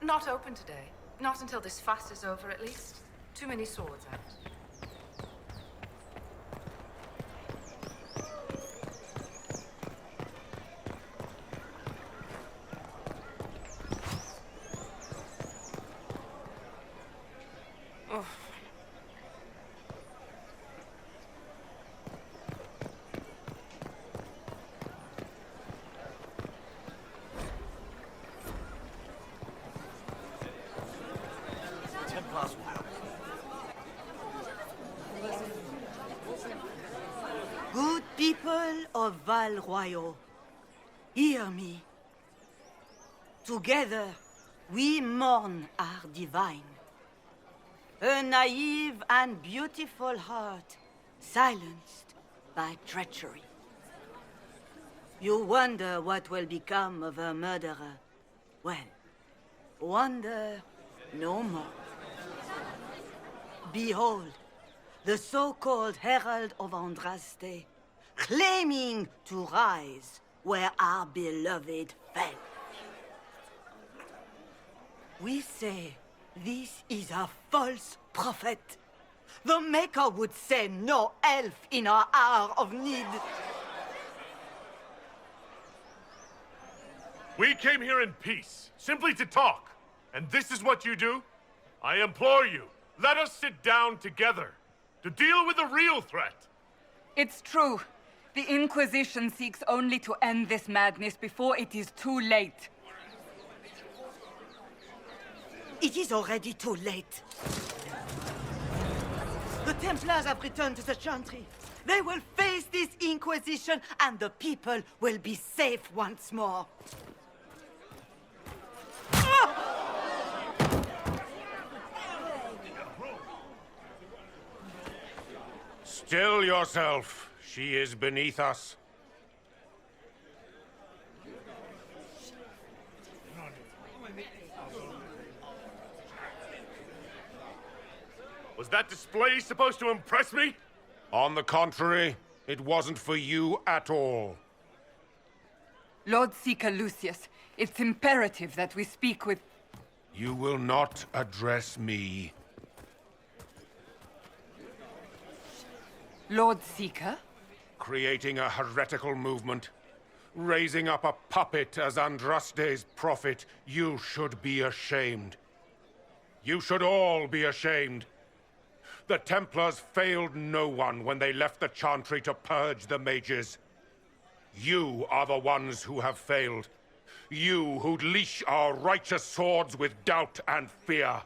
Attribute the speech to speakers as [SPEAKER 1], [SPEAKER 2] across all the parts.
[SPEAKER 1] Not open today. Not until this fast is over, at least. Too many swords out.
[SPEAKER 2] Good people of Val Royal, hear me. Together, we mourn our divine. A naive and beautiful heart, silenced by treachery. You wonder what will become of a murderer. Well, wonder no more. Behold, the so-called Herald of Andraste, claiming to rise where our beloved fell. We say this is a false prophet. The Maker would send no elf in our hour of need.
[SPEAKER 3] We came here in peace, simply to talk. And this is what you do? I implore you, let us sit down together to deal with the real threat.
[SPEAKER 4] It's true. The Inquisition seeks only to end this madness before it is too late.
[SPEAKER 2] It is already too late. The Templars have returned to the Chantry. They will face this Inquisition, and the people will be safe once more.
[SPEAKER 5] Still yourself. She is beneath us.
[SPEAKER 3] Was that display supposed to impress me?
[SPEAKER 5] On the contrary, it wasn't for you at all.
[SPEAKER 4] Lord Seeker Lucius, it's imperative that we speak with...
[SPEAKER 5] You will not address me.
[SPEAKER 4] Lord Seeker?
[SPEAKER 5] Creating a heretical movement. Raising up a puppet as Andraste's prophet. You should be ashamed. You should all be ashamed. The Templars failed no one when they left the Chantry to purge the mages. You are the ones who have failed. You who'd leash our righteous swords with doubt and fear.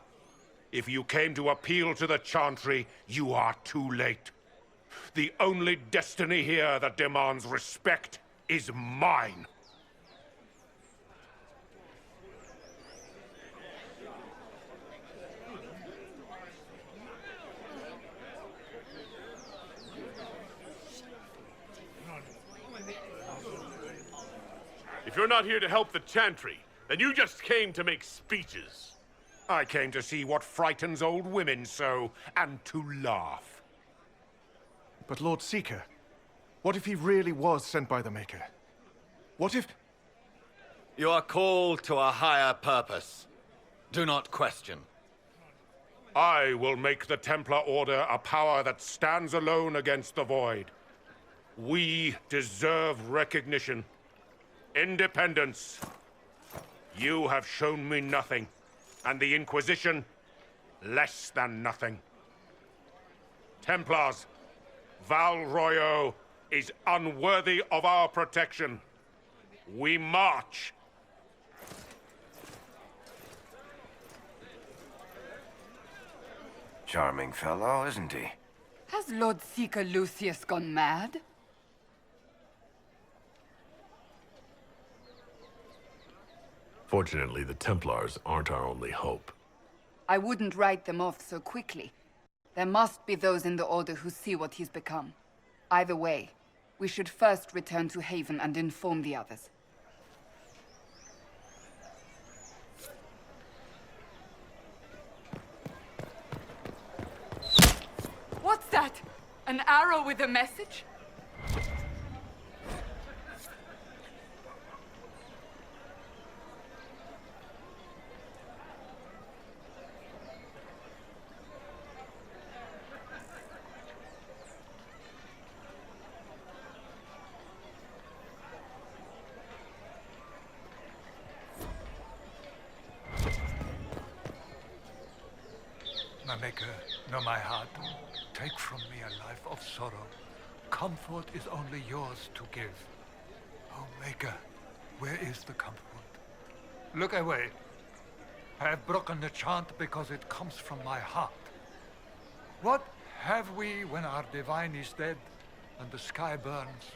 [SPEAKER 5] If you came to appeal to the Chantry, you are too late. The only destiny here that demands respect is mine.
[SPEAKER 3] If you're not here to help the Chantry, then you just came to make speeches.
[SPEAKER 5] I came to see what frightens old women so, and to laugh.
[SPEAKER 6] But Lord Seeker, what if he really was sent by the Maker? What if...
[SPEAKER 7] You are called to a higher purpose. Do not question.
[SPEAKER 5] I will make the Templar Order a power that stands alone against the Void. We deserve recognition. Independence. You have shown me nothing, and the Inquisition, less than nothing. Templars, Val Royeaux is unworthy of our protection. We march.
[SPEAKER 8] Charming fellow, isn't he?
[SPEAKER 4] Has Lord Seeker Lucius gone mad?
[SPEAKER 9] Fortunately, the Templars aren't our only hope.
[SPEAKER 4] I wouldn't write them off so quickly. There must be those in the Order who see what he's become. Either way, we should first return to Haven and inform the others. What's that? An arrow with a message?
[SPEAKER 10] Maker, know my heart. Take from me a life of sorrow. Comfort is only yours to give. Oh, Maker, where is the comfort? Look away. I have broken the chant because it comes from my heart. What have we when our divine is dead and the sky burns?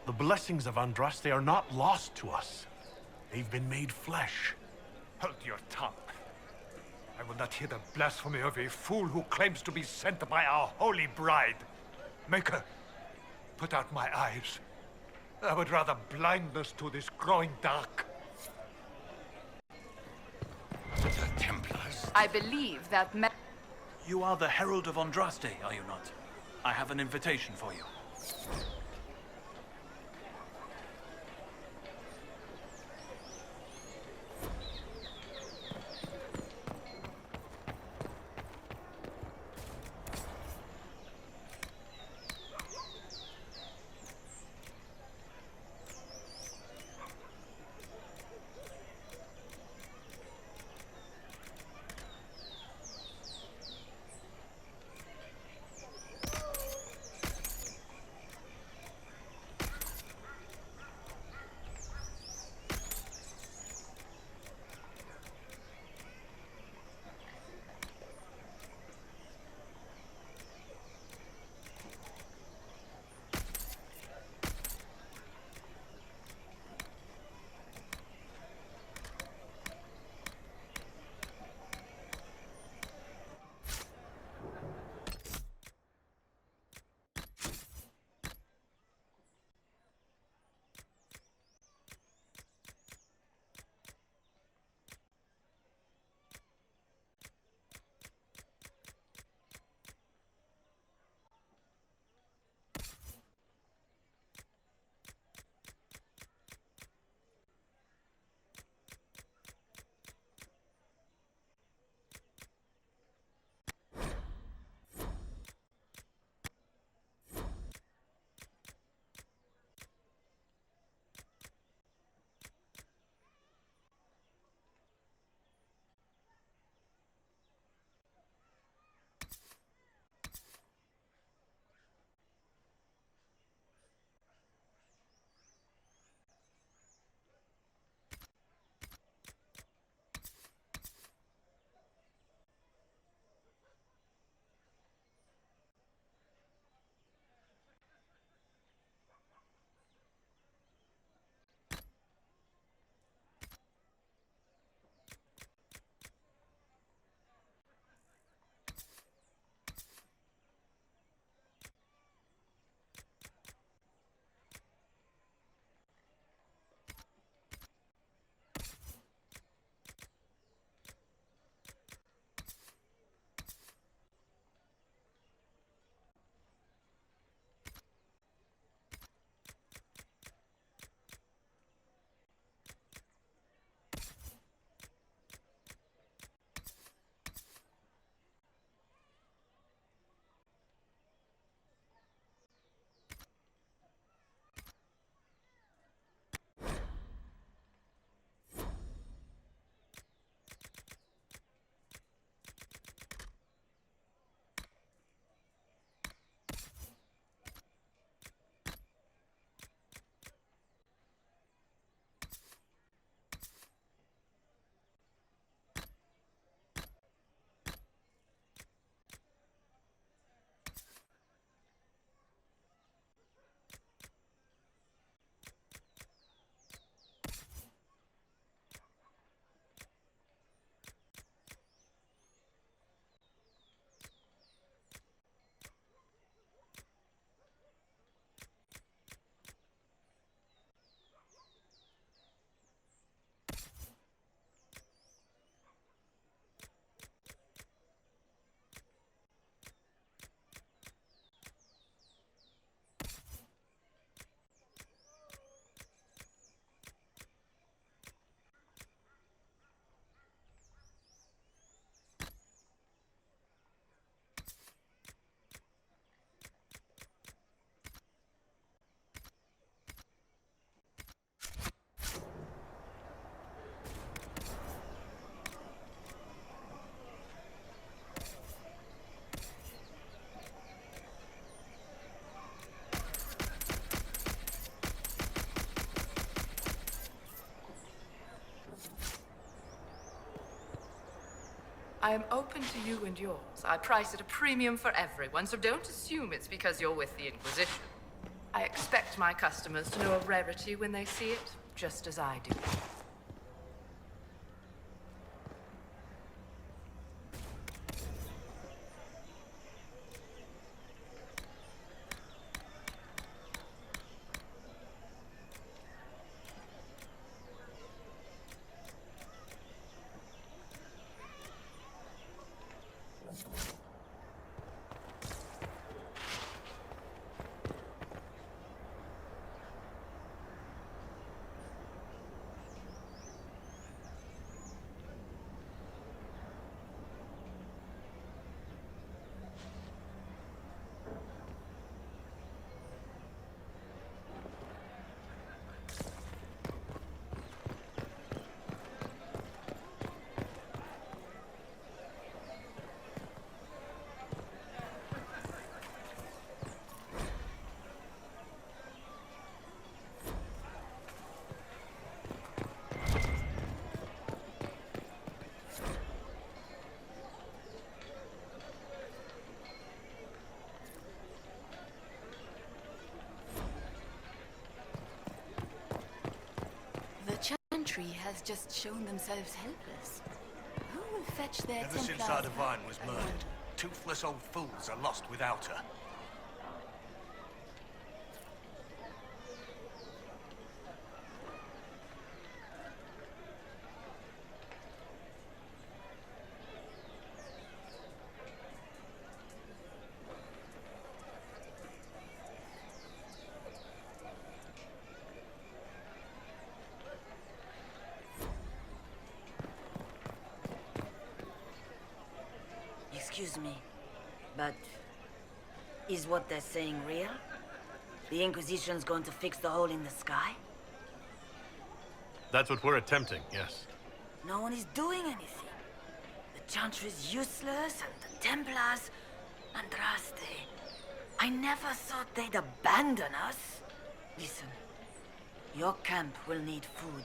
[SPEAKER 3] The blessings of Andraste are not lost to us. They've been made flesh.
[SPEAKER 10] Hold your tongue. I will not hear the blasphemy of a fool who claims to be sent by our holy bride. Maker, put out my eyes. I would rather blindness to this growing dark.
[SPEAKER 7] The Templars.
[SPEAKER 4] I believe that
[SPEAKER 11] You are the Herald of Andraste, are you not? I have an invitation for you.
[SPEAKER 1] I am open to you and yours. I price at a premium for everyone, so don't assume it's because you're with the Inquisition. I expect my customers to know a rarity when they see it, just as I do.
[SPEAKER 12] The Chantry has just shown themselves helpless. Who will fetch their
[SPEAKER 11] Ever since
[SPEAKER 12] Templars
[SPEAKER 11] our divine
[SPEAKER 12] back,
[SPEAKER 11] was
[SPEAKER 12] I
[SPEAKER 11] murdered,
[SPEAKER 12] wonder?
[SPEAKER 11] toothless old fools are lost without her.
[SPEAKER 2] Excuse me, but is what they're saying real? The Inquisition's going to fix the hole in the sky?
[SPEAKER 3] That's what we're attempting, yes.
[SPEAKER 2] No one is doing anything. The Chantry's useless, and the Templars... Andraste. I never thought they'd abandon us. Listen, your camp will need food.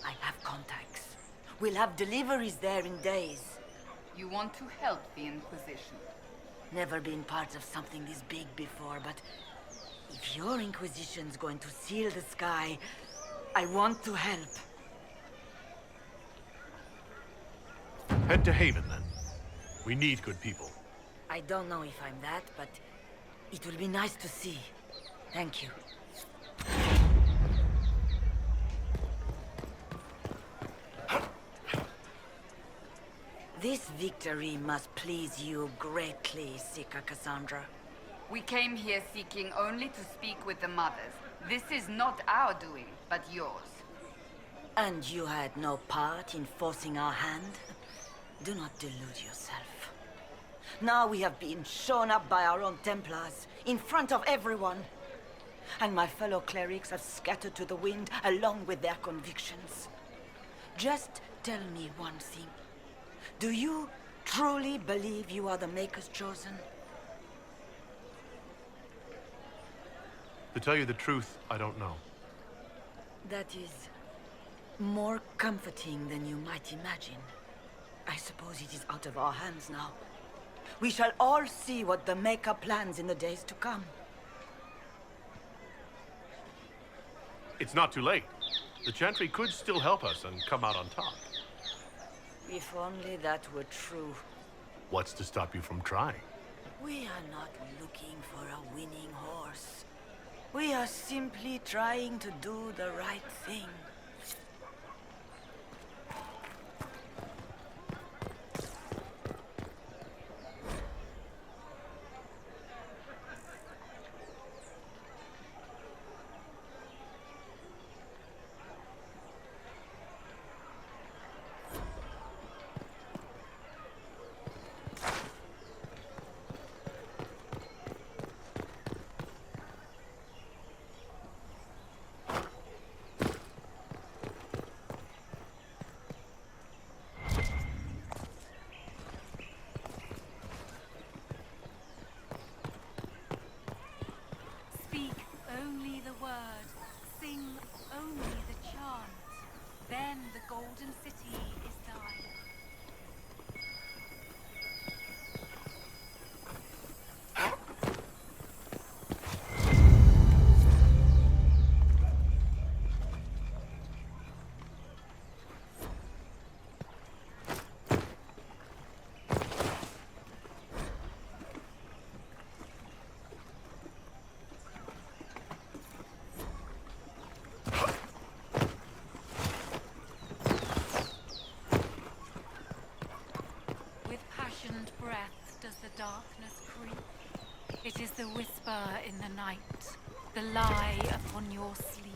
[SPEAKER 2] I have contacts. We'll have deliveries there in days.
[SPEAKER 4] You want to help the Inquisition?
[SPEAKER 2] Never been part of something this big before, but if your Inquisition's going to seal the sky, I want to help.
[SPEAKER 3] Head to Haven, then. We need good people.
[SPEAKER 2] I don't know if I'm that, but it will be nice to see. Thank you. This victory must please you greatly, Sika Cassandra.
[SPEAKER 4] We came here seeking only to speak with the mothers. This is not our doing, but yours.
[SPEAKER 2] And you had no part in forcing our hand? Do not delude yourself. Now we have been shown up by our own Templars, in front of everyone. And my fellow clerics have scattered to the wind along with their convictions. Just tell me one thing. Do you truly believe you are the Maker's chosen?
[SPEAKER 3] To tell you the truth, I don't know.
[SPEAKER 2] That is more comforting than you might imagine. I suppose it is out of our hands now. We shall all see what the Maker plans in the days to come.
[SPEAKER 3] It's not too late. The Chantry could still help us and come out on top.
[SPEAKER 2] If only that were true.
[SPEAKER 3] What's to stop you from trying?
[SPEAKER 2] We are not looking for a winning horse. We are simply trying to do the right thing.
[SPEAKER 12] Speak only the word, sing only the chant. Then the Golden City is thine. It is the whisper in the night, the lie upon your sleep.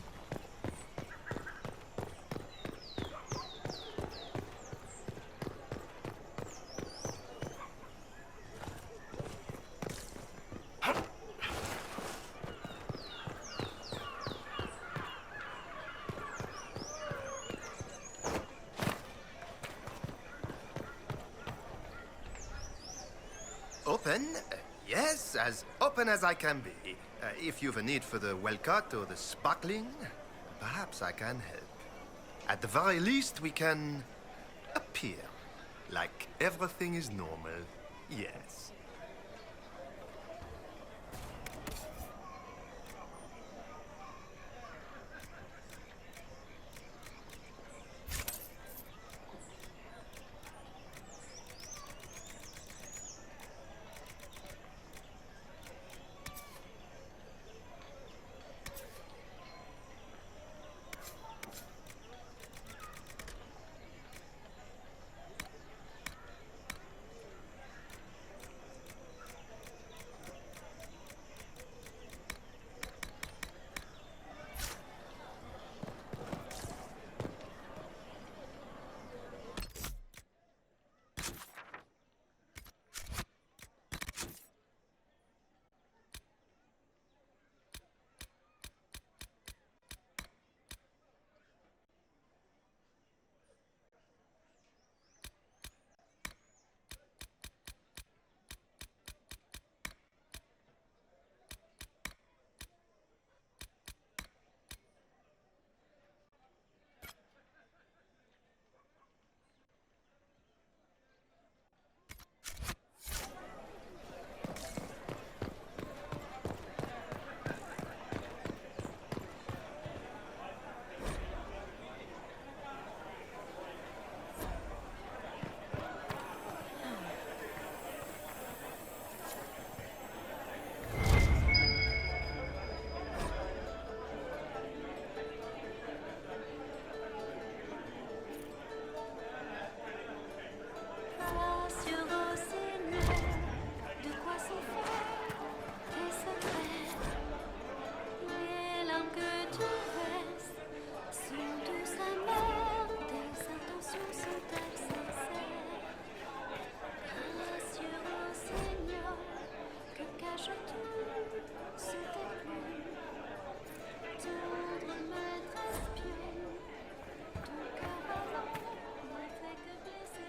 [SPEAKER 13] Open? Yes, as open as I can be. If you've a need for the well-cut or the sparkling, perhaps I can help. At the very least, we can appear like everything is normal. Yes.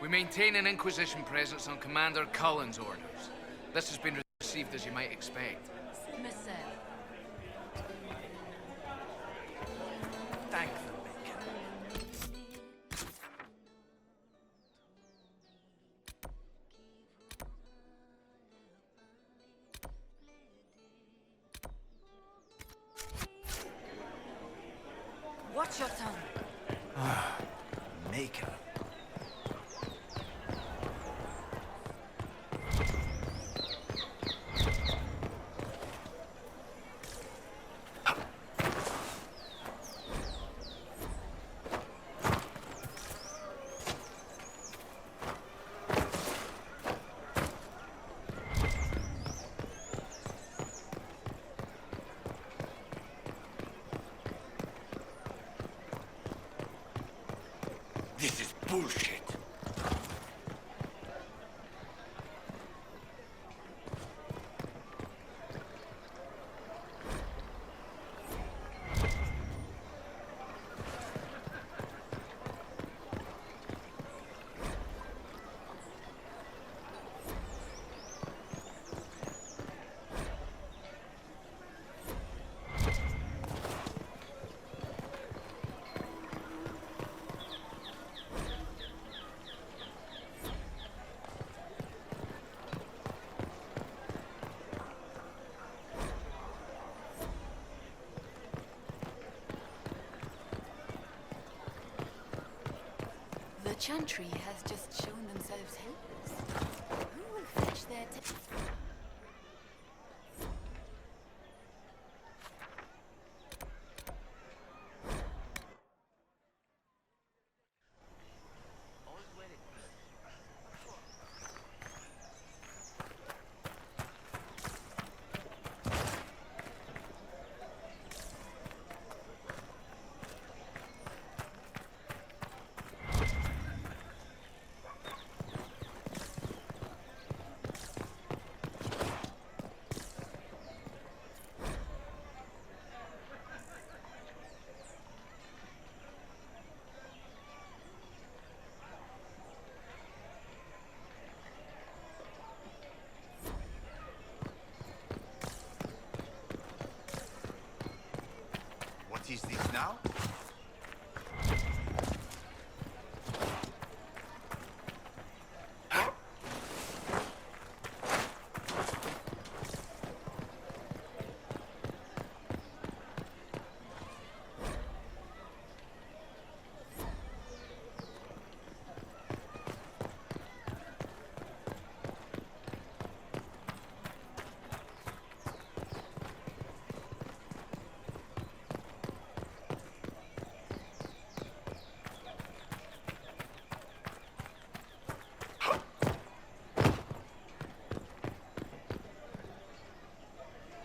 [SPEAKER 14] We maintain an Inquisition presence on Commander Cullen's orders. This has been received as you might expect.
[SPEAKER 12] Monsieur.
[SPEAKER 14] Thank the Maker.
[SPEAKER 2] Watch your tongue.
[SPEAKER 11] Maker.
[SPEAKER 5] This is bullshit.
[SPEAKER 12] The Chantry has just shown themselves helpless. Who will fetch their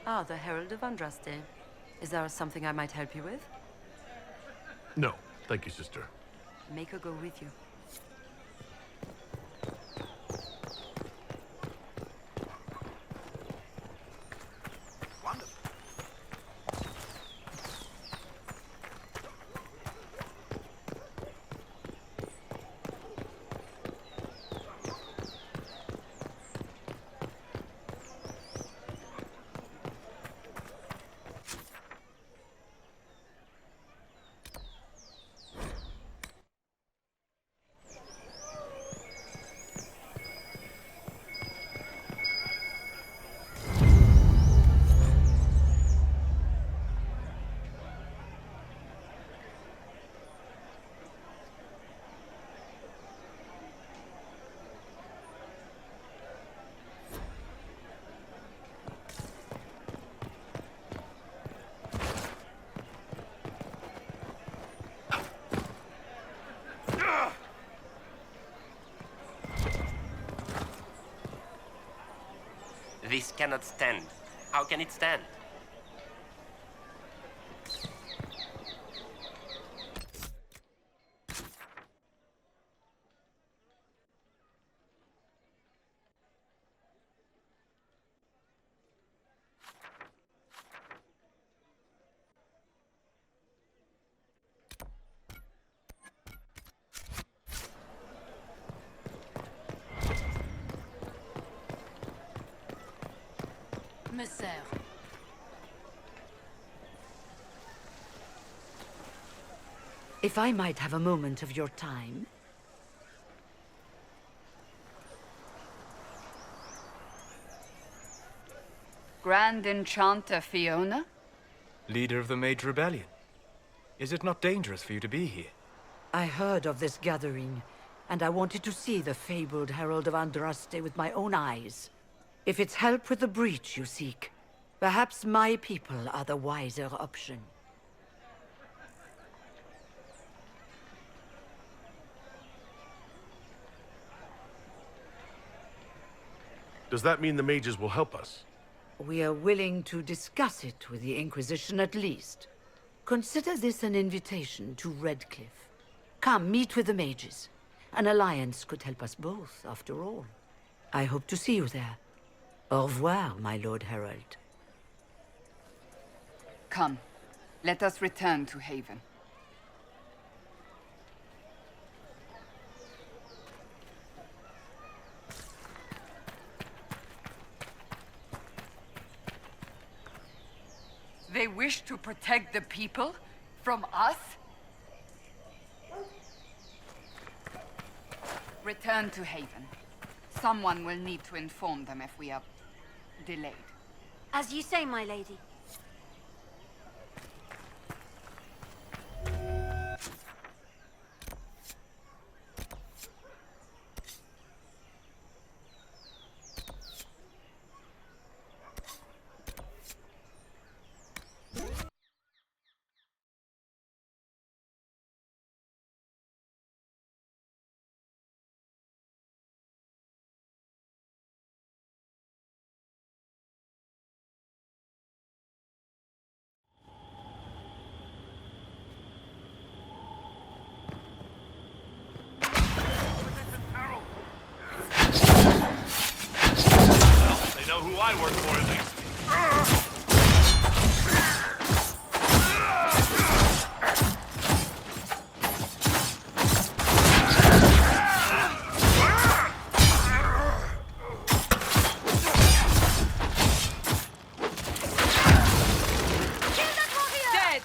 [SPEAKER 15] Ah, the Herald of Andraste. Is there something I might help you with?
[SPEAKER 9] No, thank you, sister.
[SPEAKER 15] Make her go with you.
[SPEAKER 16] This cannot stand. How can it stand?
[SPEAKER 12] Messer.
[SPEAKER 15] If I might have a moment of your time.
[SPEAKER 4] Grand Enchanter Fiona?
[SPEAKER 17] Leader of the Mage Rebellion. Is it not dangerous for you to be here?
[SPEAKER 15] I heard of this gathering, and I wanted to see the fabled Herald of Andraste with my own eyes. If it's help with the breach you seek, perhaps my people are the wiser option.
[SPEAKER 9] Does that mean the mages will help us?
[SPEAKER 15] We are willing to discuss it with the Inquisition at least. Consider this an invitation to Redcliffe. Come, meet with the mages. An alliance could help us both, after all. I hope to see you there. Au revoir, my Lord Herald.
[SPEAKER 4] Come, let us return to Haven. They wish to protect the people from us? Return to Haven. Someone will need to inform them if we are delayed.
[SPEAKER 18] As you say, my lady.
[SPEAKER 3] They know who I work for, at least.
[SPEAKER 4] Dead!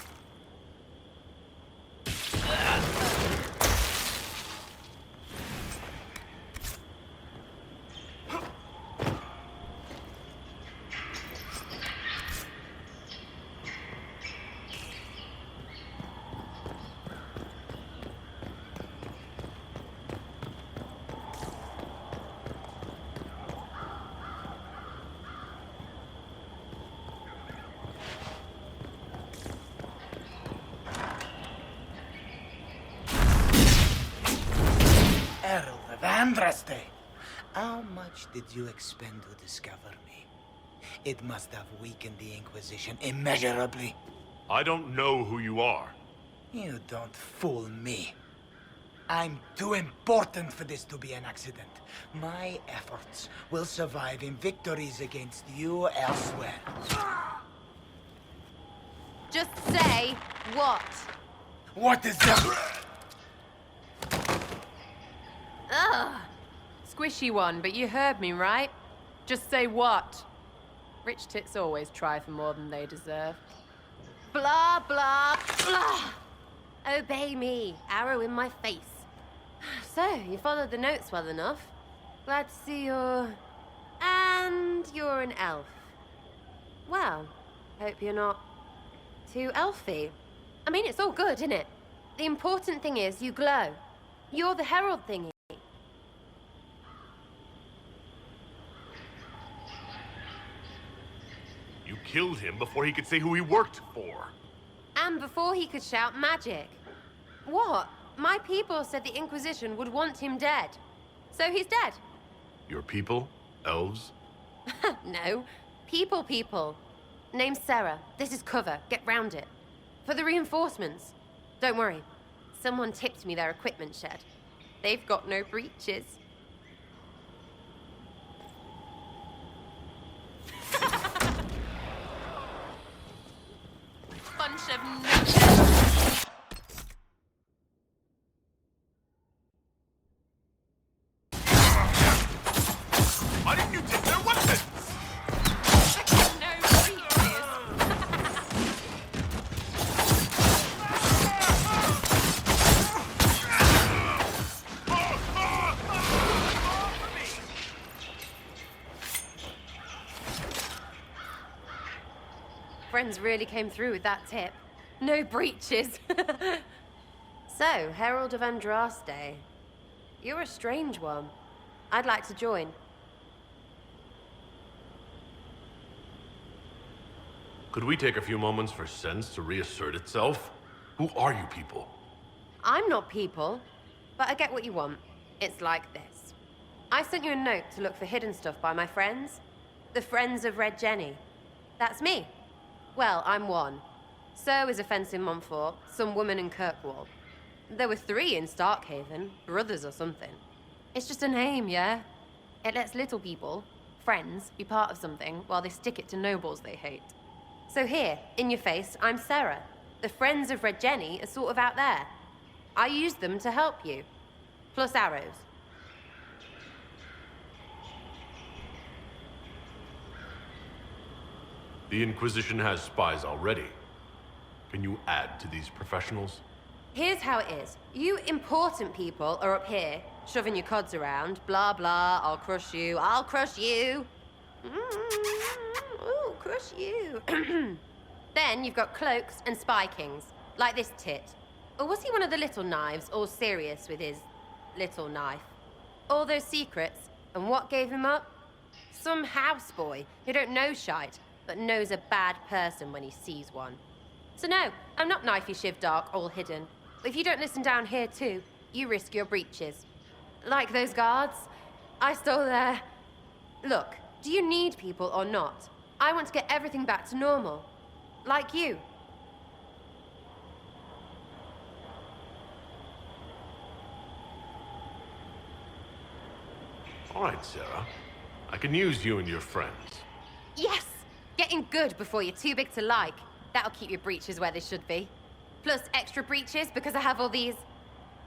[SPEAKER 19] Herald of Andraste, how much did you expend to discover me? It must have weakened the Inquisition immeasurably.
[SPEAKER 3] I don't know who you are.
[SPEAKER 19] You don't fool me. I'm too important for this to be an accident. My efforts will survive in victories against you elsewhere.
[SPEAKER 20] Just say what?
[SPEAKER 19] What is that?
[SPEAKER 20] Ugh. Squishy one, but you heard me, right? Just say what? Rich tits always try for more than they deserve. Blah, blah, blah. Obey me. Arrow in my face. So, you followed the notes well enough. Glad to see you're... And you're an elf. Well, hope you're not too elfy. I mean, it's all good, isn't it? The important thing is you glow. You're the herald thingy.
[SPEAKER 3] You killed him before he could say who he worked for.
[SPEAKER 20] And before he could shout magic. What? My people said the Inquisition would want him dead. So he's dead.
[SPEAKER 3] Your people? Elves?
[SPEAKER 20] No. People. Name's Sarah. This is cover. Get round it. For the reinforcements. Don't worry. Someone tipped me their equipment shed. They've got no breaches. Bunch of nuts.
[SPEAKER 3] Why didn't you take their weapons?
[SPEAKER 20] No breaches. Friends really came through with that tip. No breaches. So, Herald of Andraste. You're a strange one. I'd like to join.
[SPEAKER 3] Could we take a few moments for sense to reassert itself? Who are you people?
[SPEAKER 20] I'm not people, but I get what you want. It's like this. I sent you a note to look for hidden stuff by my friends. The Friends of Red Jenny. That's me. Well, I'm one. So is a fence in Montfort, some woman in Kirkwall. There were 3 in Starkhaven, brothers or something. It's just a name, yeah? It lets little people, friends, be part of something while they stick it to nobles they hate. So here, in your face, I'm Sarah. The Friends of Red Jenny are sort of out there. I used them to help you. Plus arrows.
[SPEAKER 3] The Inquisition has spies already. Can you add to these professionals?
[SPEAKER 20] Here's how it is. You important people are up here, shoving your cods around. Blah, blah, I'll crush you, I'll crush you. Ooh, crush you. Then you've got cloaks and spy kings, like this tit. Or was he one of the little knives, all serious with his little knife? All those secrets, and what gave him up? Some houseboy who don't know shite, but knows a bad person when he sees one. So no, I'm not knifey shiv dark, all hidden. If you don't listen down here too, you risk your breeches. Like those guards, I stole their... Look, do you need people or not? I want to get everything back to normal. Like you.
[SPEAKER 3] All right, Sarah. I can use you and your friends.
[SPEAKER 20] Yes! Getting good before you're too big to like. That'll keep your breeches where they should be. Plus extra breeches because I have all these...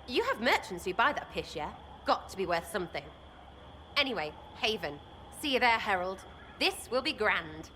[SPEAKER 20] You have merchants who buy that piss, yeah? Got to be worth something. Anyway, Haven. See you there, Herald. This will be grand.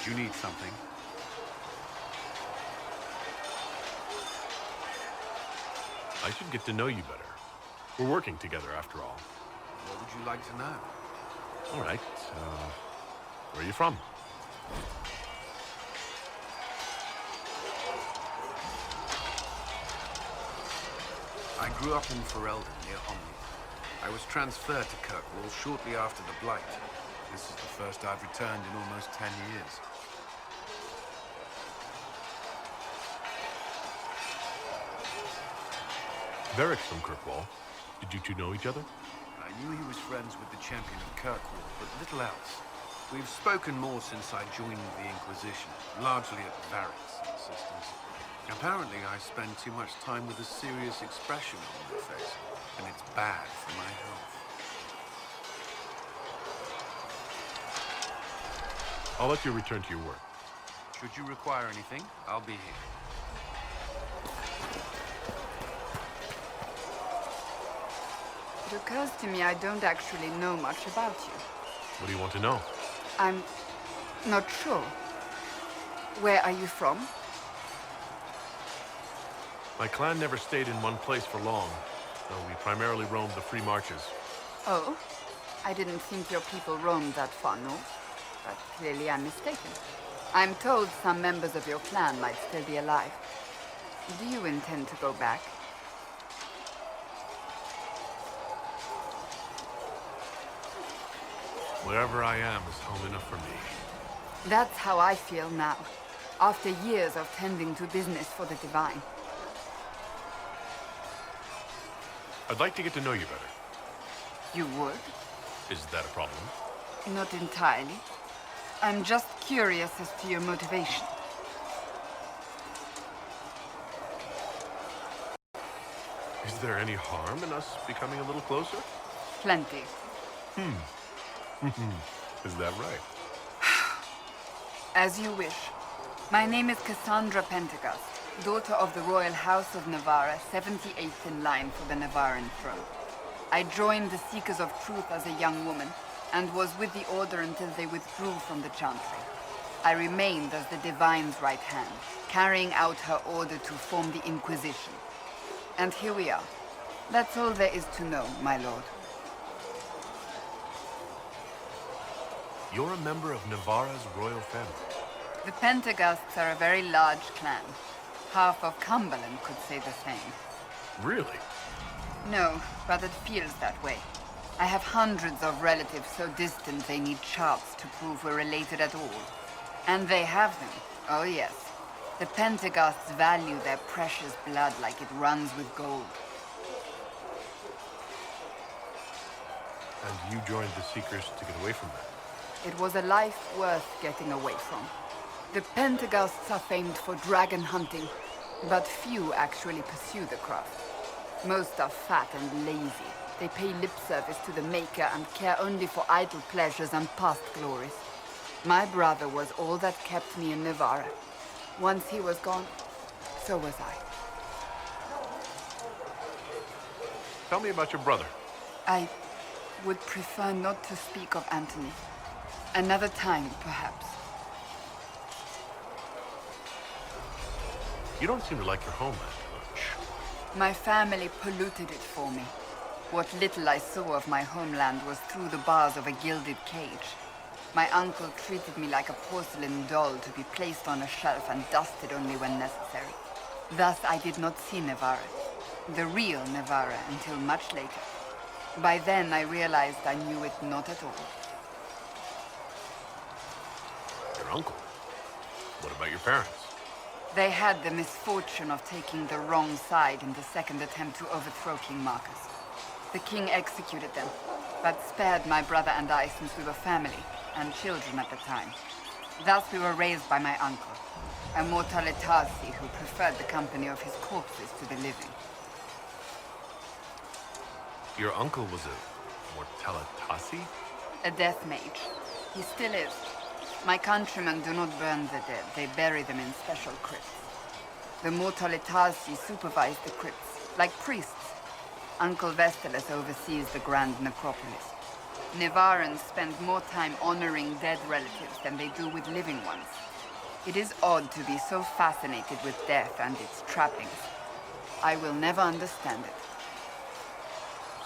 [SPEAKER 21] Did you need something?
[SPEAKER 9] I should get to know you better. We're working together, after all.
[SPEAKER 21] What would you like to know?
[SPEAKER 9] All right. Where are you from?
[SPEAKER 21] I grew up in Ferelden, near Homley. I was transferred to Kirkwall shortly after the Blight. This is the first I've returned in almost 10 years.
[SPEAKER 9] Varric's from Kirkwall. Did you two know each other?
[SPEAKER 21] I knew he was friends with the champion of Kirkwall, but little else. We've spoken more since I joined the Inquisition, largely at Varric's insistence. Apparently, I spend too much time with a serious expression on my face, and it's bad for my health.
[SPEAKER 9] I'll let you return to your work.
[SPEAKER 21] Should you require anything, I'll be here.
[SPEAKER 4] It occurs to me I don't actually know much about you.
[SPEAKER 9] What do you want to know?
[SPEAKER 4] I'm not sure. Where are you from?
[SPEAKER 9] My clan never stayed in one place for long. No, we primarily roamed the free marches.
[SPEAKER 4] Oh? I didn't think your people roamed that far north. But clearly I'm mistaken. I'm told some members of your clan might still be alive. Do you intend to go back?
[SPEAKER 9] Wherever I am is home enough for me.
[SPEAKER 4] That's how I feel now, after years of tending to business for the Divine.
[SPEAKER 9] I'd like to get to know you better.
[SPEAKER 4] You would?
[SPEAKER 9] Is that a problem?
[SPEAKER 4] Not entirely. I'm just curious as to your motivation.
[SPEAKER 9] Is there any harm in us becoming a little closer?
[SPEAKER 4] Plenty.
[SPEAKER 9] Is that right?
[SPEAKER 4] As you wish. My name is Cassandra Pentecost, daughter of the Royal House of Navarra, 78th in line for the Navarran throne. I joined the Seekers of Truth as a young woman, and was with the Order until they withdrew from the Chantry. I remained as the Divine's right hand, carrying out her order to form the Inquisition. And here we are. That's all there is to know, my lord.
[SPEAKER 9] You're a member of Navarra's royal family.
[SPEAKER 4] The Pentecosts are a very large clan. Half of Cumberland could say the same.
[SPEAKER 9] Really?
[SPEAKER 4] No, but it feels that way. I have hundreds of relatives so distant they need charts to prove we're related at all. And they have them. Oh yes. The Pentecosts value their precious blood like it runs with gold.
[SPEAKER 9] And you joined the Seekers to get away from that?
[SPEAKER 4] It was a life worth getting away from. The Pentecosts are famed for dragon hunting, but few actually pursue the craft. Most are fat and lazy. They pay lip service to the Maker and care only for idle pleasures and past glories. My brother was all that kept me in Navarra. Once he was gone, so was I.
[SPEAKER 9] Tell me about your brother.
[SPEAKER 4] I would prefer not to speak of Anthony. Another time, perhaps.
[SPEAKER 9] You don't seem to like your homeland much.
[SPEAKER 4] My family polluted it for me. What little I saw of my homeland was through the bars of a gilded cage. My uncle treated me like a porcelain doll to be placed on a shelf and dusted only when necessary. Thus I did not see Navarra, the real Navarra, until much later. By then I realized I knew it not at all.
[SPEAKER 9] Your uncle? What about your parents?
[SPEAKER 4] They had the misfortune of taking the wrong side in the second attempt to overthrow King Marcus. The king executed them, but spared my brother and I since we were family, and children at the time. Thus we were raised by my uncle, a Mortalitasi who preferred the company of his corpses to the living.
[SPEAKER 9] Your uncle was a Mortalitasi?
[SPEAKER 4] A death mage. He still is. My countrymen do not burn the dead, they bury them in special crypts. The Mortalitasi supervise the crypts, like priests. Uncle Vestalis oversees the Grand Necropolis. Nevarans spend more time honoring dead relatives than they do with living ones. It is odd to be so fascinated with death and its trappings. I will never understand it.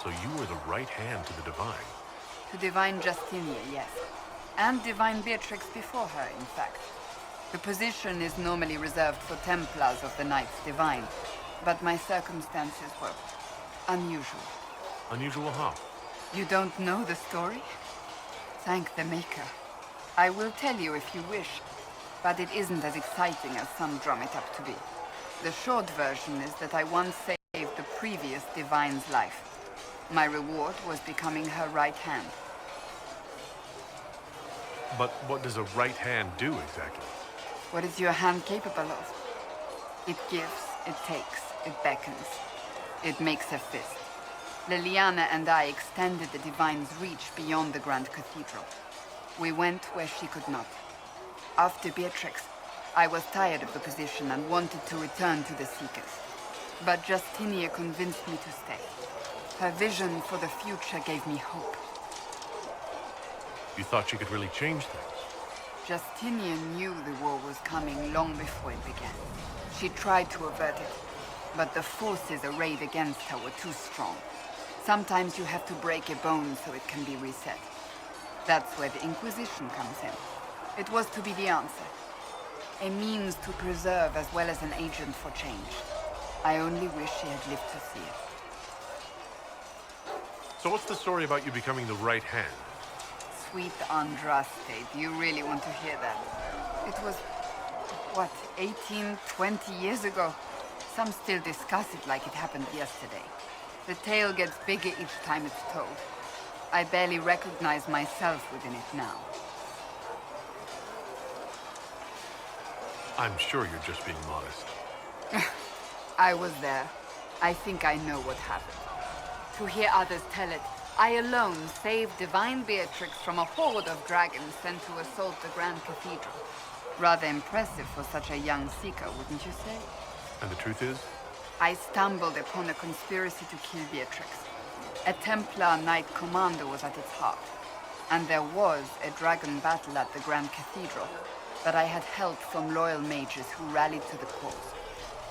[SPEAKER 9] So you were the right hand to the Divine.
[SPEAKER 4] To Divine Justinia, yes. And Divine Beatrix before her, in fact. The position is normally reserved for Templars of the Knights Divine, but my circumstances were unusual.
[SPEAKER 9] Unusual how?
[SPEAKER 4] You don't know the story? Thank the Maker. I will tell you if you wish, but it isn't as exciting as some drum it up to be. The short version is that I once saved the previous Divine's life. My reward was becoming her right hand.
[SPEAKER 9] But what does a right hand do exactly?
[SPEAKER 4] What is your hand capable of? It gives, it takes, it beckons. It makes a fist. Liliana and I extended the Divine's reach beyond the Grand Cathedral. We went where she could not. After Beatrix, I was tired of the position and wanted to return to the Seekers. But Justinia convinced me to stay. Her vision for the future gave me hope.
[SPEAKER 9] You thought she could really change things?
[SPEAKER 4] Justinia knew the war was coming long before it began. She tried to avert it, but the forces arrayed against her were too strong. Sometimes you have to break a bone so it can be reset. That's where the Inquisition comes in. It was to be the answer. A means to preserve as well as an agent for change. I only wish she had lived to see it.
[SPEAKER 9] So what's the story about you becoming the right hand?
[SPEAKER 4] Sweet Andraste, do you really want to hear that? It was, what, 18, 20 years ago? Some still discuss it like it happened yesterday. The tale gets bigger each time it's told. I barely recognize myself within it now.
[SPEAKER 9] I'm sure you're just being modest.
[SPEAKER 4] I was there. I think I know what happened. To hear others tell it, I alone saved Divine Beatrix from a horde of dragons sent to assault the Grand Cathedral. Rather impressive for such a young seeker, wouldn't you say?
[SPEAKER 9] And the truth is?
[SPEAKER 4] I stumbled upon a conspiracy to kill Beatrix. A Templar Knight Commander was at its heart. And there was a dragon battle at the Grand Cathedral, but I had help from loyal mages who rallied to the cause.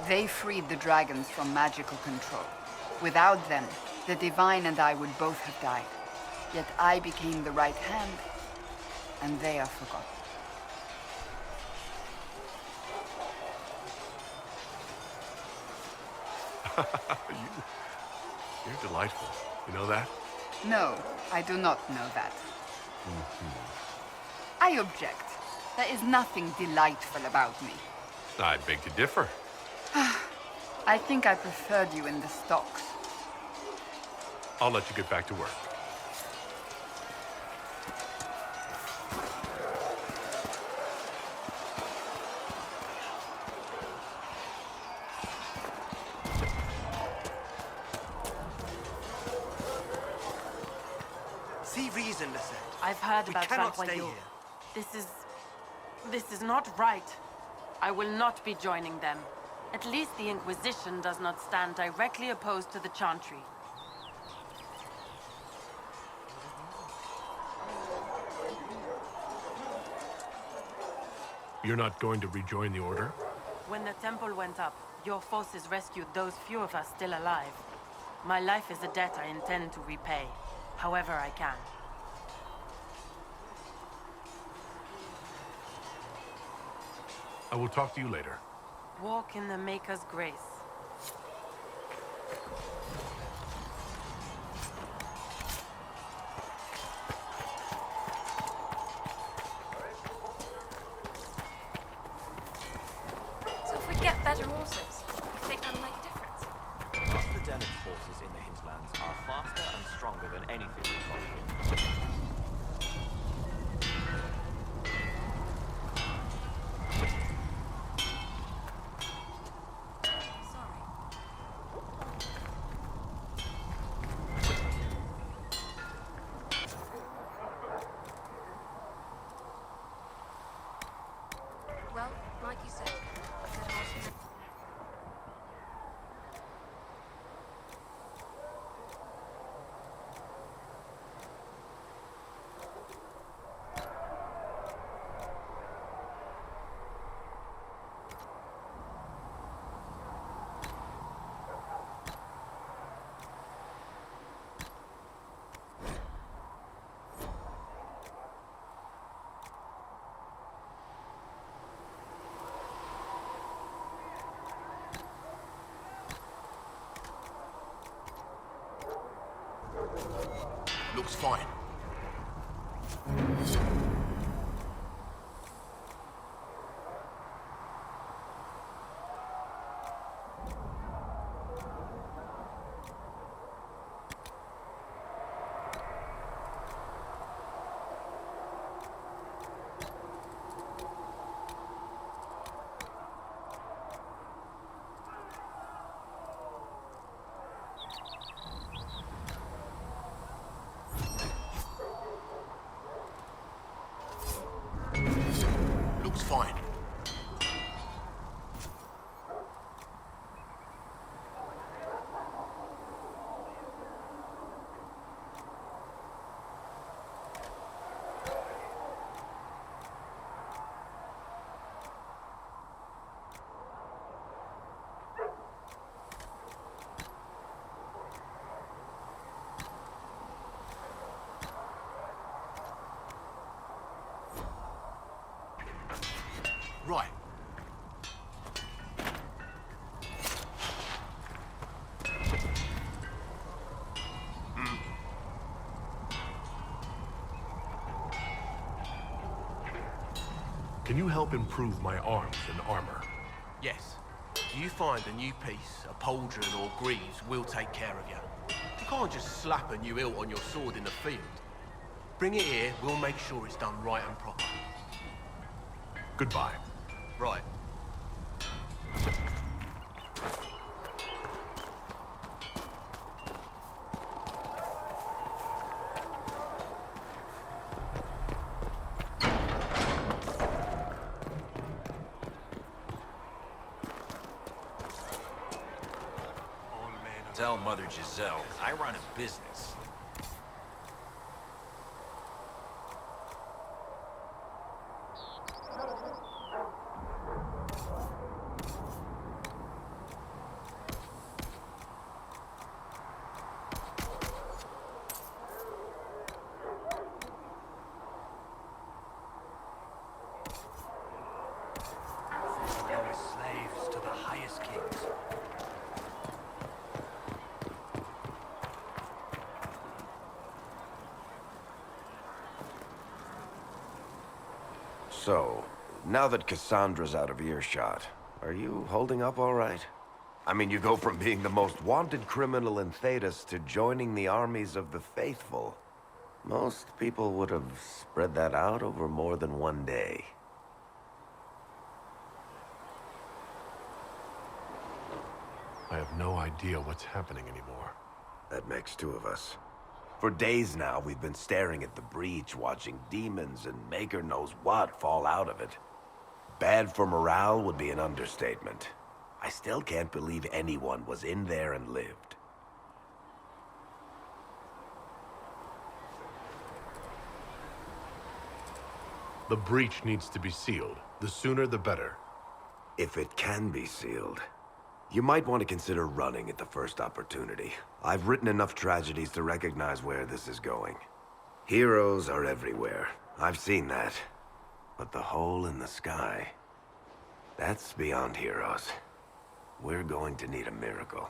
[SPEAKER 4] They freed the dragons from magical control. Without them, the Divine and I would both have died. Yet I became the right hand, and they are forgotten.
[SPEAKER 9] You're delightful. You know that?
[SPEAKER 4] No, I do not know that. I object. There is nothing delightful about me.
[SPEAKER 9] I beg to differ.
[SPEAKER 4] I think I preferred you in the stocks.
[SPEAKER 9] I'll let you get back to work.
[SPEAKER 6] See reason, Lisette.
[SPEAKER 22] I've heard
[SPEAKER 6] We
[SPEAKER 22] about
[SPEAKER 6] cannot
[SPEAKER 22] Val
[SPEAKER 6] stay
[SPEAKER 22] Royeaux.
[SPEAKER 6] here.
[SPEAKER 22] This is not right. I will not be joining them. At least the Inquisition does not stand directly opposed to the Chantry.
[SPEAKER 9] You're not going to rejoin the Order?
[SPEAKER 22] When the temple went up, your forces rescued those few of us still alive. My life is a debt I intend to repay, however I can.
[SPEAKER 9] I will talk to you later.
[SPEAKER 22] Walk in the Maker's grace.
[SPEAKER 12] So if we get better horses, you think that'll make a difference?
[SPEAKER 23] The Dennet forces in the hinterlands are faster and stronger than anything we've got here.
[SPEAKER 12] Well, like you said, better horses.
[SPEAKER 6] Looks fine. Looks fine. Right.
[SPEAKER 9] Can you help improve my arms and armor?
[SPEAKER 6] Yes. If you find a new piece, a pauldron or greaves, we'll take care of you. You can't just slap a new hilt on your sword in the field. Bring it here, we'll make sure it's done right and proper.
[SPEAKER 9] Goodbye.
[SPEAKER 6] Right.
[SPEAKER 8] Tell Mother Giselle, I run a business.
[SPEAKER 11] Slaves to the highest kings.
[SPEAKER 10] So, now that Cassandra's out of earshot, are you holding up all right? I mean, you go from being the most wanted criminal in Thedas to joining the armies of the faithful. Most people would have spread that out over more than one day.
[SPEAKER 9] I have no idea what's happening anymore.
[SPEAKER 10] That makes two of us. For days now, we've been staring at the breach, watching demons and maker knows what fall out of it. Bad for morale would be an understatement. I still can't believe anyone was in there and lived.
[SPEAKER 9] The breach needs to be sealed. The sooner the better.
[SPEAKER 10] If it can be sealed, you might want to consider running at the first opportunity. I've written enough tragedies to recognize where this is going. Heroes are everywhere. I've seen that. But the hole in the sky, that's beyond heroes. We're going to need a miracle.